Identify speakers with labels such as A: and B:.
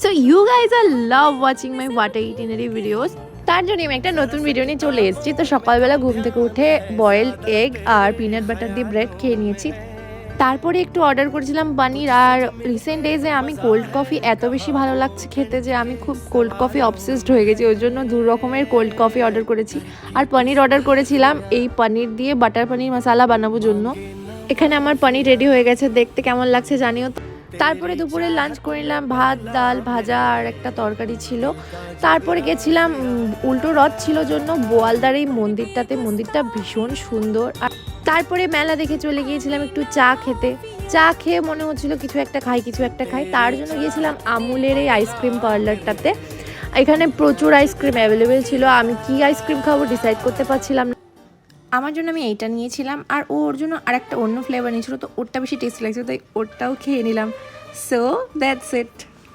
A: So you guys are love watching my water itinerary videos. তার জন্য আমি একটা নতুন ভিডিও নিয়ে চলে এসেছি। তো সকালবেলা ঘুম থেকে উঠে বয়েলড এগ আর পিনাট বাটার দিয়ে ব্রেড খেয়ে নিয়েছি। তারপরে একটু অর্ডার করেছিলাম পনির। আর রিসেন্ট ডেজে আমি কোল্ড কফি এত বেশি ভালো লাগছে খেতে যে আমি খুব কোল্ড কফি অবসেসড হয়ে গেছি। ওই জন্য 2 রকমের কোল্ড কফি অর্ডার করেছি। আর পনির অর্ডার করেছিলাম এই পনির দিয়ে বাটার পনির মশালা বানাবো জন্য। এখানে আমার পনির রেডি হয়ে গেছে, দেখতে কেমন লাগছে জানিও। তারপরে দুপুরে লাঞ্চ করিলাম, ভাত ডাল ভাজা আর একটা তরকারি ছিল। তারপরে গেছিলাম উল্টো রথ ছিল জন্য বোয়ালদার এই মন্দিরটা ভীষণ সুন্দর। আর তারপরে মেলা দেখে চলে গিয়েছিলাম একটু চা খেতে। চা খেয়ে মনে হচ্ছিল কিছু একটা খাই, তার জন্য গিয়েছিলাম আমুলের এই আইসক্রিম পার্লারটাতে। এখানে প্রচুর আইসক্রিম অ্যাভেলেবেল ছিল, আমি কি আইসক্রিম খাবো ডিসাইড করতে পারছিলাম না। আমার জন্য আমি এইটা নিয়েছিলাম আর ওর জন্য আর একটা অন্য ফ্লেভার নিয়েছিল, তো ওরটা বেশি টেস্ট লাগছে তাই ওরটাও খেয়ে নিলাম। So that's it.